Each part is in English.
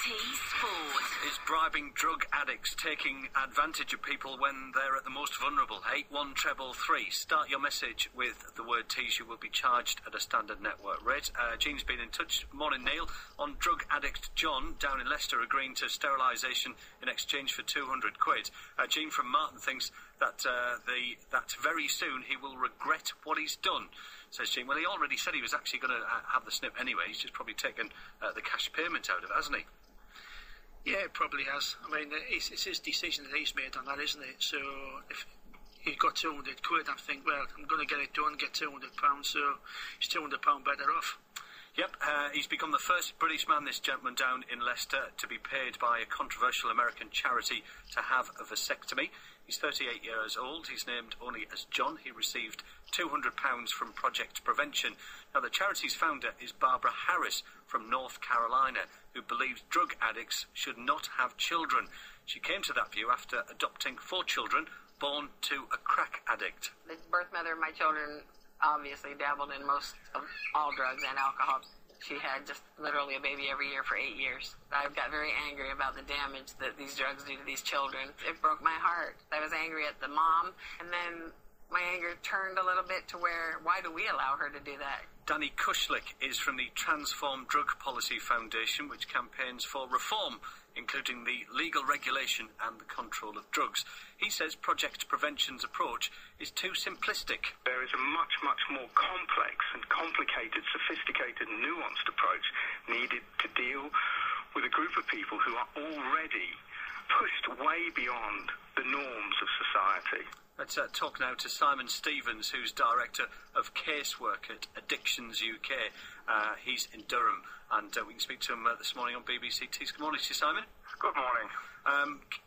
Sport. Is bribing drug addicts taking advantage of people when they're at the most vulnerable? 81333. Start your message with the word tease. You will be charged at a standard network rate. Jean's been in touch. Morning, Neil. On drug addict John down in Leicester agreeing to sterilisation in exchange for 200 quid. Jean from Martin thinks that that very soon he will regret what he's done, says Jean. Well, he already said he was actually going to have the snip anyway. He's just probably taken the cash payment out of it, hasn't he? Yeah, it probably has. I mean, it's his decision that he's made on that, isn't it? So if he got 200 quid, I think, well, I'm going to get it done, get £200, so he's £200 better off. Yep, he's become the first British man, this gentleman down in Leicester, to be paid by a controversial American charity to have a vasectomy. He's 38 years old. He's named only as John. He received £200 from Project Prevention. Now, the charity's founder is Barbara Harris from North Carolina, who believes drug addicts should not have children. She came to that view after adopting 4 children born to a crack addict. The birth mother of my children obviously dabbled in most of all drugs and alcohol. She had just literally a baby every year for 8 years. I got very angry about the damage that these drugs do to these children. It broke my heart. I was angry at the mom, and then my anger turned a little bit to where, why do we allow her to do that? Danny Kushlik is from the Transform Drug Policy Foundation, which campaigns for reform, including the legal regulation and the control of drugs. He says Project Prevention's approach is too simplistic. There is a much, much more complex and complicated, sophisticated, nuanced approach needed to deal with a group of people who are already pushed way beyond the norms of society. Let's talk now to Simon Stevens, who's Director of Casework at AddictionsUK. He's in Durham, and we can speak to him this morning on BBC Tees. Good morning to you, Simon. Good morning.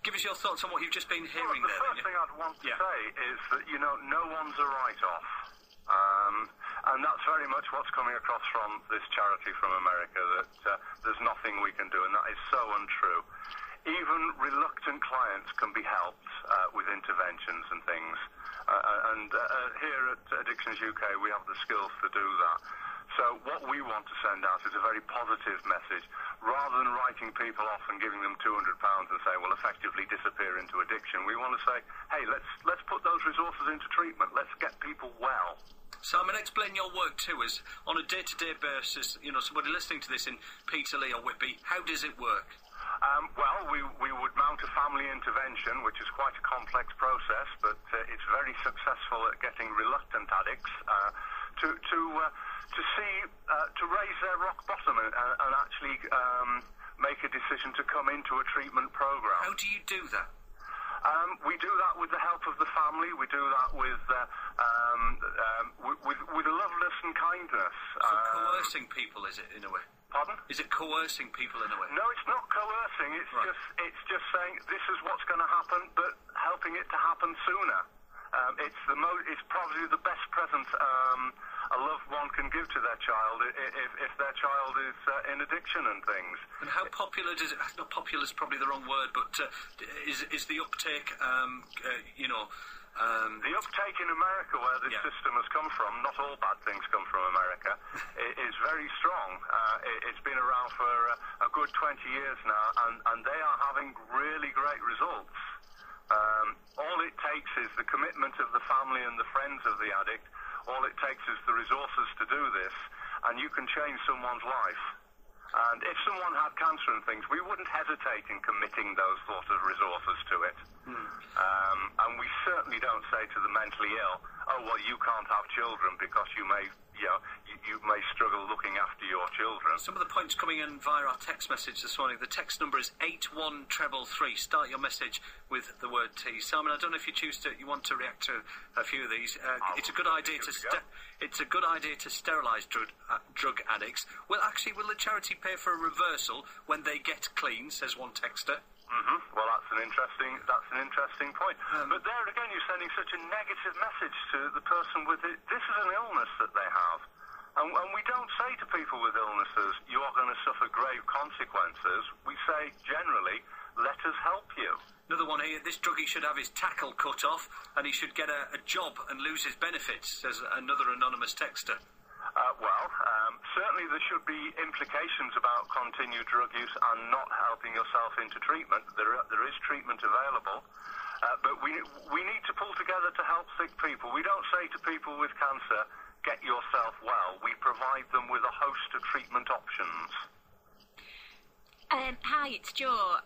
Give us your thoughts on what you've just been hearing there. The first thing I'd want to say is that, no one's a write-off. And that's very much what's coming across from this charity from America, that there's nothing we can do, and that is so untrue. Even reluctant clients can be helped with interventions and things. Here at Addictions UK, we have the skills to do that. So what we want to send out is a very positive message. Rather than writing people off and giving them £200 and say, well, effectively disappear into addiction, we want to say, hey, let's put those resources into treatment. Let's get people well. Simon, explain your work too, as on a day-to-day basis, somebody listening to this in Peterlee or Whitby, how does it work? Well, we would mount a family intervention, which is quite a complex process, but it's very successful at getting reluctant addicts to raise their rock bottom and actually make a decision to come into a treatment program. How do you do that? We do that with the help of the family. We do that with loveness and kindness. So coercing people, is it, in a way? Pardon? Is it coercing people in a way? No, it's not coercing. It's right. It's just saying this is what's going to happen, but helping it to happen sooner. It's probably the best present a loved one can give to their child if their child is in addiction and things. And how popular does it? Not popular is probably the wrong word, but is the uptake? The uptake in America, where this system has come from, not all bad things come from America, is very strong. It's been around for a good 20 years now, and they are having really great results. All it takes is the commitment of the family and the friends of the addict. All it takes is the resources to do this, and you can change someone's life. And if someone had cancer and things, we wouldn't hesitate in committing those sort of resources to it. And we certainly don't say to the mentally ill, oh, well, you can't have children because you may struggle looking after your children. Some of the points coming in via our text message this morning. The text number is 81333. Start your message with the word tease. Simon, I don't know if you want to react to a few of these. It's a good idea to sterilise drug addicts. Well, will the charity pay for a reversal when they get clean? Says one texter. Well, that's an interesting point. But there again, you're sending such a negative message to the person with it. This is an illness that they have. And we don't say to people with illnesses, you are going to suffer grave consequences. We say, generally, let us help you. Another one here, this druggie should have his tackle cut off and he should get a job and lose his benefits, says another anonymous texter. certainly there should be implications about continued drug use and not helping yourself into treatment. There is treatment available, but we need to pull together to help sick people. We don't say to people with cancer, get yourself well. We provide them with a host of treatment options. Hi, it's Jo.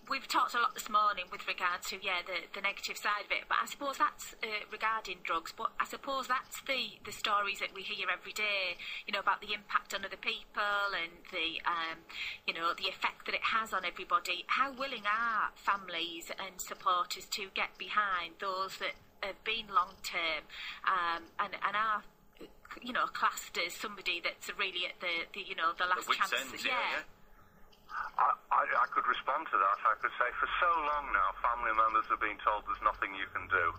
We've talked a lot this morning with regard to the negative side of it, but I suppose that's regarding drugs. But I suppose that's the stories that we hear every day, about the impact on other people and the the effect that it has on everybody. How willing are families and supporters to get behind those that have been long term and are classed as somebody that's really at the last chance? I could respond to that. I could say for so long now family members are being told there's nothing you can do,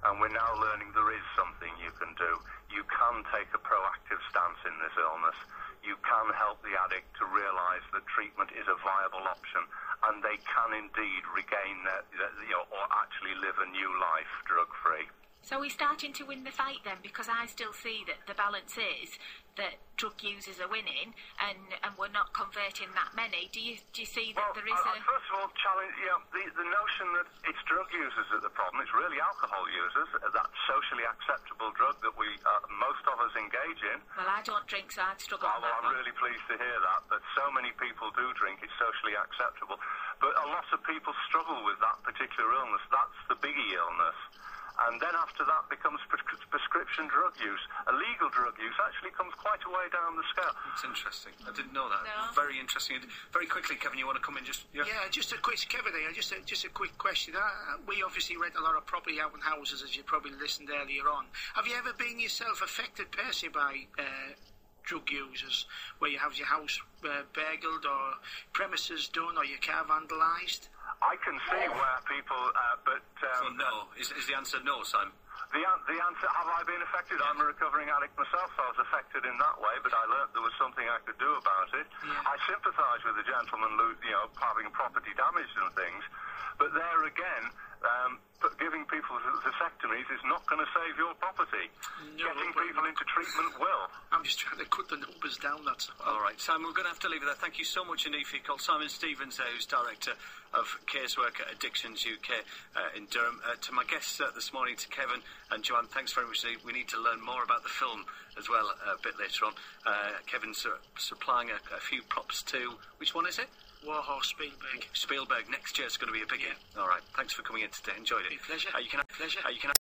and we're now learning there is something you can do. You can take a proactive stance in this illness. You can help the addict to realise that treatment is a viable option, and they can indeed regain or actually live a new life drug-free. So we're starting to win the fight then, because I still see that the balance is that drug users are winning and we're not converting that many. Do you see that there is first of all, challenge the notion that it's drug users that are the problem. It's really alcohol users, that socially acceptable drug that we most of us engage in. Well, I don't drink, so I'd struggle with that. I'm really pleased to hear that so many people do drink. It's socially acceptable. But a lot of people struggle with that particular illness. That's the biggie illness. And then after that becomes prescription drug use. Illegal drug use actually comes quite a way down the scale. It's interesting. I didn't know that. No. Very interesting. Very quickly, Kevin, you want to come in? Just a quick, Kevin. Just a quick question. We obviously rent a lot of property out in houses, as you probably listened earlier on. Have you ever been yourself affected personally by drug users, where you have your house burgled or premises done or your car vandalised? I can see where people, so no. Is the answer no, Simon? The answer, have I been affected? I'm a recovering addict myself, so I was affected in that way, but I learnt there was something I could do about it. Yeah. I sympathise with the gentleman, having property damage and things, but there again, giving people vasectomies is not going to save your property. No, getting people into treatment will. I'm just trying to cut the numbers down, that's all. All right, Simon, we're going to have to leave it there. Thank you so much indeed for your call. Simon Stevens, who's Director of Casework at AddictionsUK in Durham. To my guests this morning, to Kevin and Joanne, thanks very much. We need to learn more about the film as well a bit later on. Kevin's supplying a few props too. Which one is it? Warhorse Spielberg. Spielberg. Next year it's going to be a big year. All right. Thanks for coming in today. Enjoyed it. Pleasure. You can